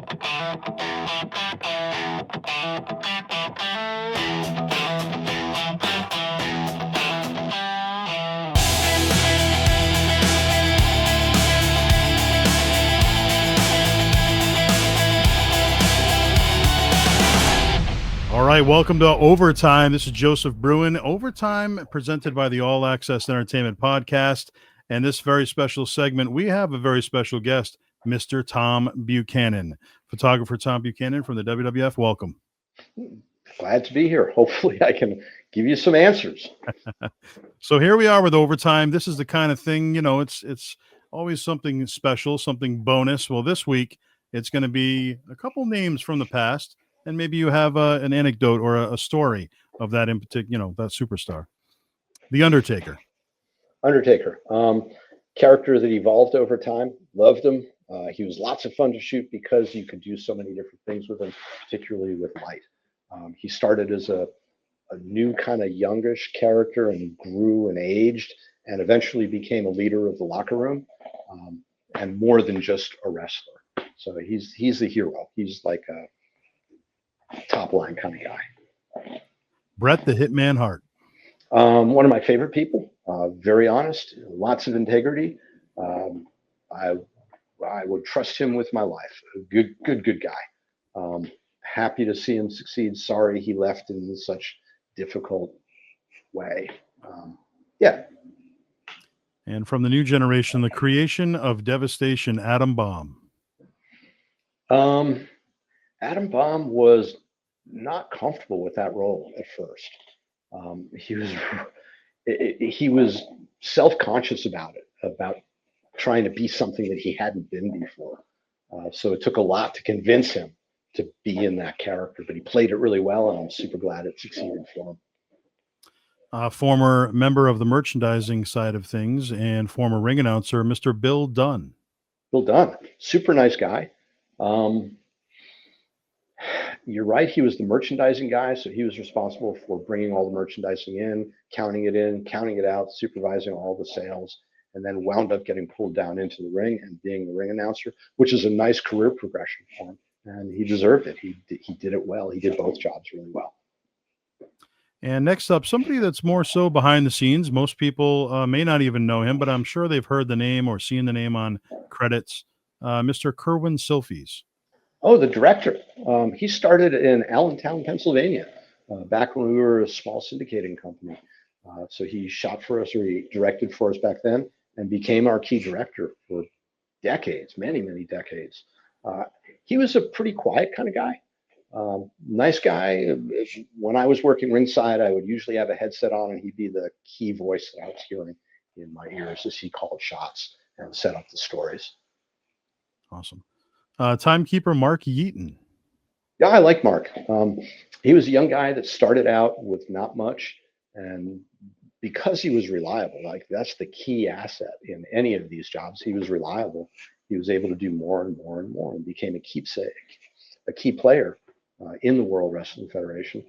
All right, welcome to Overtime. This is Joseph Bruin. Overtime presented by the All Axxess Entertainment Podcast. And this very special segment, we have a very special guest, Mr. Tom Buchanan. Photographer Tom Buchanan from the WWF. Welcome. Glad to be here. Hopefully I can give you some answers. So here we are with Overtime. This is the kind of thing, it's always something special, something bonus. Well, this week, it's going to be a couple names from the past. And maybe you have an anecdote or a story of that in particular, that superstar. The Undertaker. Character that evolved over time. Loved him. He was lots of fun to shoot because you could do so many different things with him, particularly with light. He started as a new kind of youngish character and grew and aged and eventually became a leader of the locker room and more than just a wrestler. So he's the hero. He's like a top line kind of guy. Bret the Hitman Hart. One of my favorite people. Very honest, lots of integrity. I would trust him with my life. Good guy. Happy to see him succeed. Sorry he left in such difficult way. Yeah. And from the new generation, the creation of Devastation, Adam Bomb. Adam Bomb was not comfortable with that role at first. He was self-conscious about it, about trying to be something that he hadn't been before. So it took a lot to convince him to be in that character, but he played it really well, and I'm super glad it succeeded for him. Former member of the merchandising side of things and former ring announcer, Mr. Bill Dunn. Bill Dunn, super nice guy. You're right. He was the merchandising guy. So he was responsible for bringing all the merchandising in, counting it out, supervising all the sales, and then wound up getting pulled down into the ring and being the ring announcer, which is a nice career progression for him. And he deserved it. He did it well. He did both jobs really well. And next up, somebody that's more so behind the scenes. Most people may not even know him, but I'm sure they've heard the name or seen the name on credits. Mr. Kerwin Silfies. Oh, the director. He started in Allentown, Pennsylvania, back when we were a small syndicating company. So he shot for us, or he directed for us back then, and became our key director for decades, many, many decades. He was a pretty quiet kind of guy. Nice guy. When I was working ringside, I would usually have a headset on, and he'd be the key voice that I was hearing in my ears as he called shots and set up the stories. Awesome. Timekeeper Mark Yeaton. Yeah, I like Mark. He was a young guy that started out with not much, and because he was reliable, like that's the key asset in any of these jobs. He was reliable. He was able to do more and more and more, and became a keepsake, a key player in the World Wrestling Federation.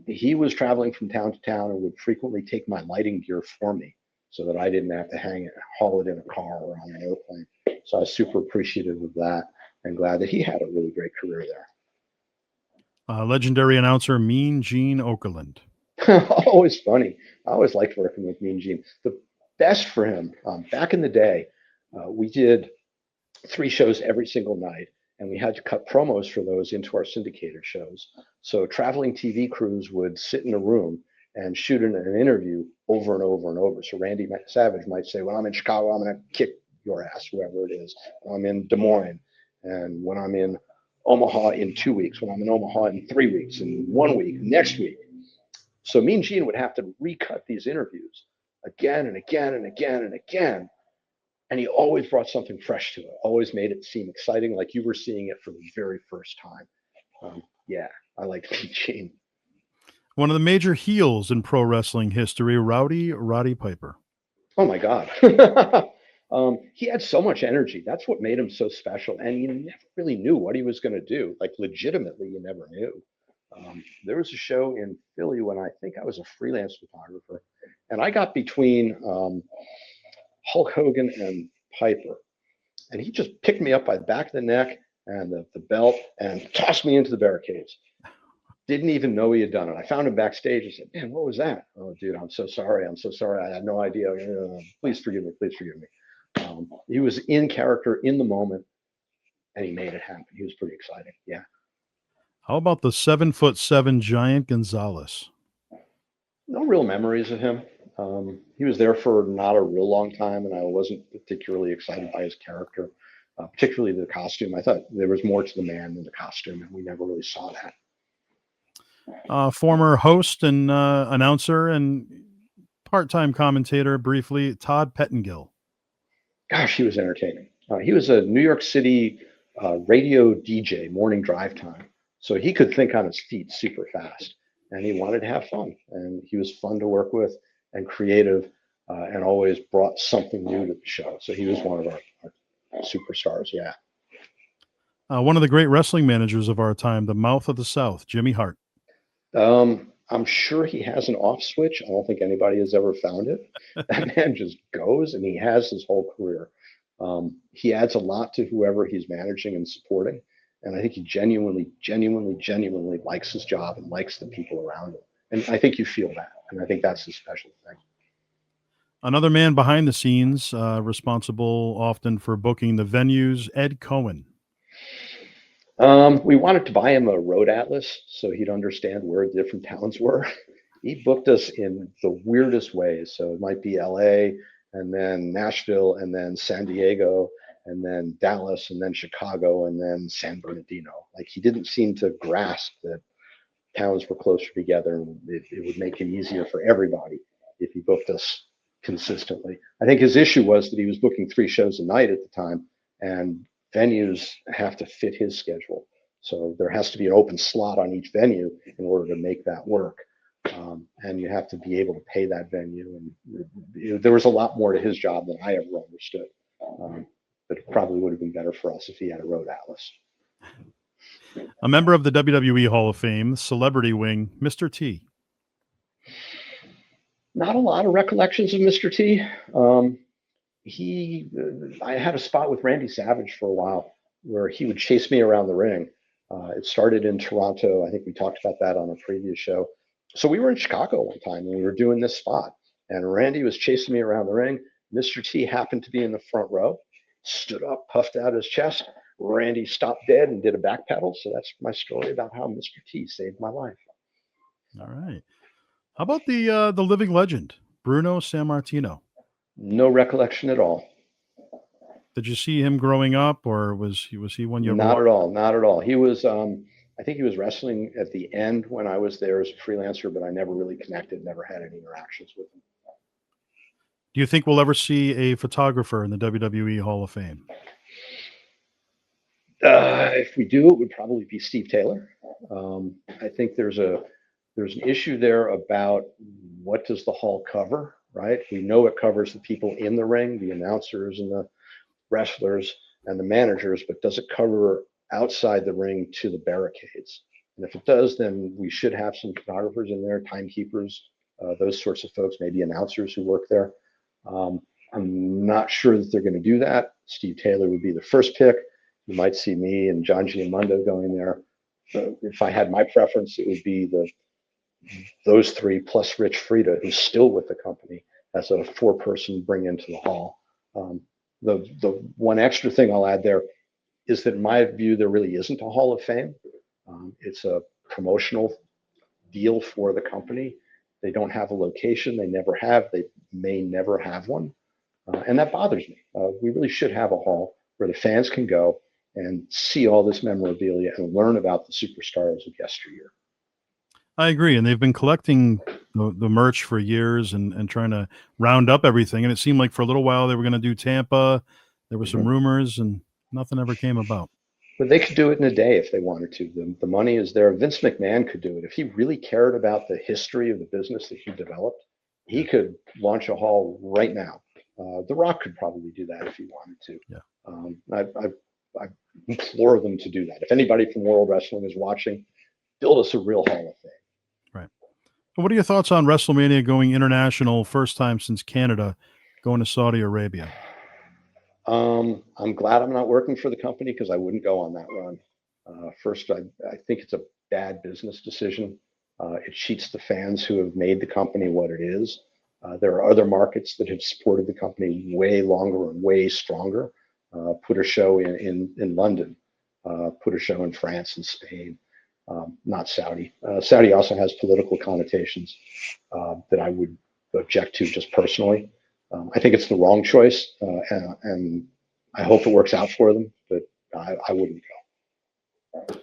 He was traveling from town to town and would frequently take my lighting gear for me, so that I didn't have to haul it in a car or on an airplane. So I was super appreciative of that, and glad that he had a really great career there. Legendary announcer Mean Gene Okerlund. Always funny. I always liked working with Mean Gene. The best for him, back in the day, we did 3 shows every single night, and we had to cut promos for those into our syndicated shows. So traveling TV crews would sit in a room and shoot an interview over and over and over. So Randy Savage might say, when I'm in Chicago, I'm going to kick your ass, whoever it is. When I'm in Des Moines, and when I'm in Omaha in 2 weeks, when I'm in Omaha in 3 weeks, in 1 week, next week. So Mean Gene would have to recut these interviews again and again and again and again. And he always brought something fresh to it, always made it seem exciting, like you were seeing it for the very first time. Yeah, I like Mean Gene. One of the major heels in pro wrestling history, Roddy Piper. Oh, my God. He had so much energy. That's what made him so special. And you never really knew what he was going to do. Like, legitimately, you never knew. There was a show in Philly when I think I was a freelance photographer, and I got between Hulk Hogan and Piper, and he just picked me up by the back of the neck and the belt and tossed me into the barricades. Didn't even know he had done it. I found him backstage and said, "Man, what was that?" "Oh, dude, I'm so sorry. I'm so sorry. I had no idea. Please forgive me. Please forgive me." He was in character in the moment, and he made it happen. He was pretty exciting. Yeah. How about the 7'7" giant Gonzalez? No real memories of him. He was there for not a real long time, and I wasn't particularly excited by his character, particularly the costume. I thought there was more to the man than the costume, and we never really saw that. Former host and announcer and part-time commentator briefly, Todd Pettengill. Gosh, he was entertaining. He was a New York City radio DJ, morning drive time. So he could think on his feet super fast, and he wanted to have fun. And he was fun to work with and creative, and always brought something new to the show. So he was one of our superstars. Yeah. One of the great wrestling managers of our time, the Mouth of the South, Jimmy Hart. I'm sure he has an off switch. I don't think anybody has ever found it. That man just goes, and he has his whole career. He adds a lot to whoever he's managing and supporting. And I think he genuinely likes his job and likes the people around him. And I think you feel that. And I think that's the special thing. Another man behind the scenes, responsible often for booking the venues, Ed Cohen. We wanted to buy him a road atlas so he'd understand where different towns were. He booked us in the weirdest ways. So it might be LA, and then Nashville, and then San Diego, and then Dallas, and then Chicago, and then San Bernardino. Like, he didn't seem to grasp that towns were closer together, and it would make him easier for everybody if he booked us consistently. I think his issue was that he was booking 3 shows a night at the time, and venues have to fit his schedule. So there has to be an open slot on each venue in order to make that work. And you have to be able to pay that venue. And there was a lot more to his job than I ever understood. But it probably would have been better for us if he had a road atlas. A member of the WWE Hall of Fame, celebrity wing, Mr. T. Not a lot of recollections of Mr. T. I had a spot with Randy Savage for a while where he would chase me around the ring. It started in Toronto. I think we talked about that on a previous show. So we were in Chicago one time and we were doing this spot, and Randy was chasing me around the ring. Mr. T happened to be in the front row, stood up, puffed out his chest. Randy stopped dead and did a back pedal. So that's my story about how Mr. T saved my life. All right. How about the living legend, Bruno Sammartino? No recollection at all. Did you see him growing up, or was he when you? Not at all. He was. I think he was wrestling at the end when I was there as a freelancer, but I never really connected. Never had any interactions with him. Do you think we'll ever see a photographer in the WWE Hall of Fame? If we do, it would probably be Steve Taylor. I think there's an issue there about what does the hall cover, right? We know it covers the people in the ring, the announcers and the wrestlers and the managers, but does it cover outside the ring to the barricades? And if it does, then we should have some photographers in there, timekeepers, those sorts of folks, maybe announcers who work there. I'm not sure that they're going to do that. Steve Taylor would be the first pick. You might see me and John Giamondo going there. If I had my preference, it would be those 3 plus Rich Frieda, who's still with the company, as a 4-person bring into the hall. The one extra thing I'll add there is that in my view, there really isn't a Hall of Fame. It's a promotional deal for the company. They don't have a location. They never have. They may never have one. And that bothers me. We really should have a hall where the fans can go and see all this memorabilia and learn about the superstars of yesteryear. I agree. And they've been collecting the merch for years and trying to round up everything. And it seemed like for a little while they were going to do Tampa. There were some rumors and nothing ever came about. But they could do it in a day if they wanted to. The money is there. Vince McMahon could do it. If he really cared about the history of the business that he developed, he could launch a hall right now. The Rock could probably do that if he wanted to. Yeah. I implore them to do that. If anybody from World Wrestling is watching, build us a real Hall of Fame. Right. What are your thoughts on WrestleMania going international, first time since Canada, going to Saudi Arabia? I'm glad I'm not working for the company because I wouldn't go on that run. First, I think it's a bad business decision. It cheats the fans who have made the company what it is. There are other markets that have supported the company way longer and way stronger. Put a show in London, put a show in France and Spain, not Saudi. Saudi also has political connotations that I would object to just personally. I think it's the wrong choice, and I hope it works out for them, but I wouldn't go.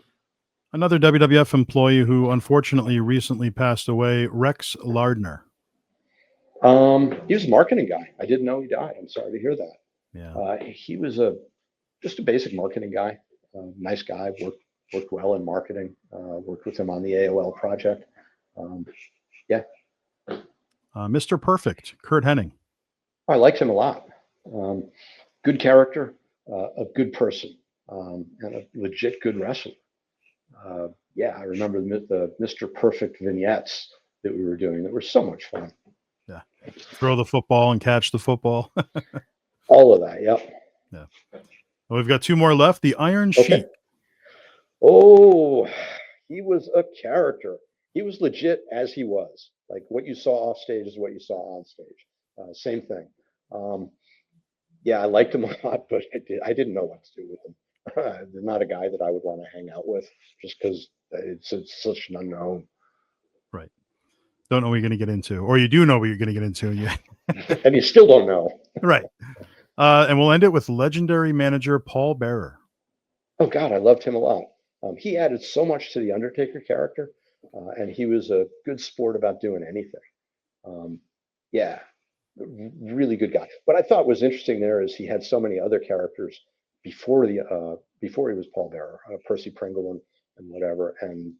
Another WWF employee who unfortunately recently passed away, Rex Lardner. He was a marketing guy. I didn't know he died. I'm sorry to hear that. Yeah. He was just a basic marketing guy. Nice guy. Worked well in marketing. Worked with him on the AOL project. Yeah. Mr. Perfect, Kurt Hennig. I liked him a lot. Good character, a good person, and a legit good wrestler. Yeah, I remember the Mr. Perfect vignettes that we were doing that were so much fun. Yeah. Throw the football and catch the football. All of that, yep. Yeah. Well, we've got two more left. The Iron Sheik. Oh, he was a character. He was legit as he was. Like what you saw off stage is what you saw on stage. Same thing. Yeah, I liked him a lot, but I didn't know what to do with him. They're not a guy that I would want to hang out with just because it's such an unknown. Right. Don't know what you're going to get into, or you do know what you're going to get into. Yeah. And you still don't know. Right. And we'll end it with legendary manager Paul Bearer. Oh, God, I loved him a lot. He added so much to the Undertaker character, and he was a good sport about doing anything. Yeah, really good guy. What I thought was interesting there is he had so many other characters before he was Paul Bearer, Percy Pringle and whatever, and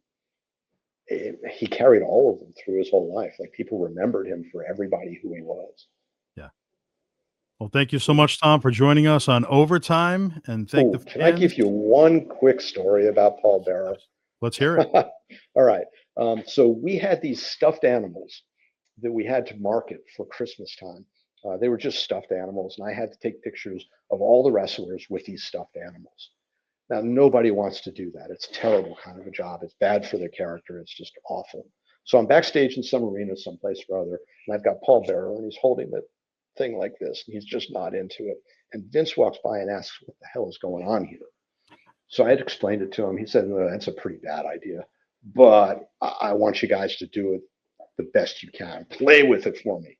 he carried all of them through his whole life. Like people remembered him for everybody who he was. Yeah. Well, thank you so much, Tom, for joining us on Overtime, and thank the fans. Can I give you one quick story about Paul Bearer? Let's hear it. All right. So we had these stuffed animals that we had to market for Christmas time. They were just stuffed animals, and I had to take pictures of all the wrestlers with these stuffed animals. Now, nobody wants to do that. It's a terrible kind of a job. It's bad for their character. It's just awful. So I'm backstage in some arena someplace or other, and I've got Paul Bearer, and he's holding the thing like this, and he's just not into it. And Vince walks by and asks, what the hell is going on here? So I had explained it to him. He said, well, that's a pretty bad idea, but I want you guys to do it the best you can. Play with it for me.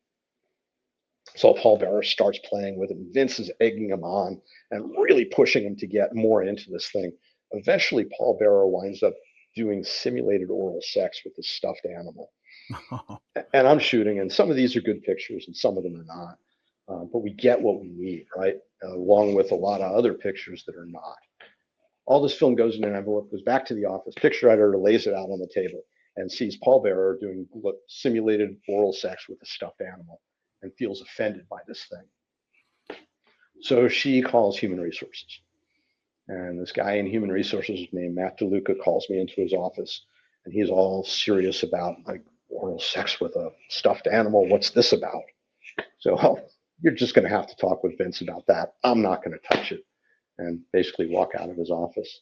So Paul Bearer starts playing with it. Vince is egging him on and really pushing him to get more into this thing. Eventually, Paul Bearer winds up doing simulated oral sex with this stuffed animal. And I'm shooting, and some of these are good pictures and some of them are not. But we get what we need, right? Along with a lot of other pictures that are not. All this film goes in an envelope, goes back to the office. Picture editor lays it out on the table and sees Paul Bearer doing simulated oral sex with a stuffed animal and feels offended by this thing. So she calls Human Resources. And this guy in Human Resources named Matt DeLuca calls me into his office, and he's all serious about like oral sex with a stuffed animal. What's this about? So you're just going to have to talk with Vince about that. I'm not going to touch it. And basically walk out of his office.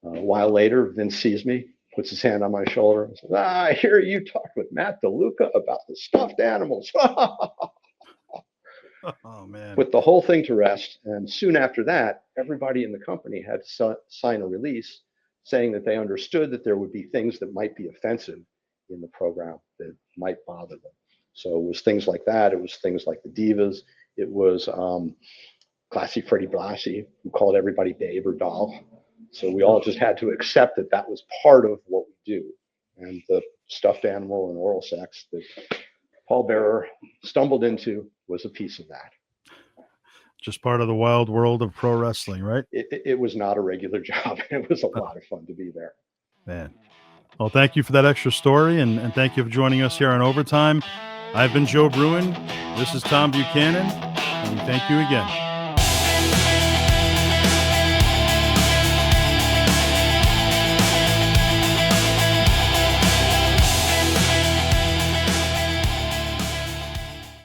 A while later, Vince sees me, puts his hand on my shoulder, and says, I hear you talked with Matt DeLuca about the stuffed animals. Oh, man. Put the whole thing to rest. And soon after that, everybody in the company had to sign a release saying that they understood that there would be things that might be offensive in the program that might bother them. So it was things like that. It was things like the Divas. It was Classy Freddie Blassie, who called everybody babe or doll. So we all just had to accept that that was part of what we do. And the stuffed animal and oral sex that Paul Bearer stumbled into was a piece of that. Just part of the wild world of pro wrestling, right? It was not a regular job. It was a lot of fun to be there. Man. Well, thank you for that extra story, and thank you for joining us here on Overtime. I've been Joe Bruin. This is Tom Buchanan, and we thank you again.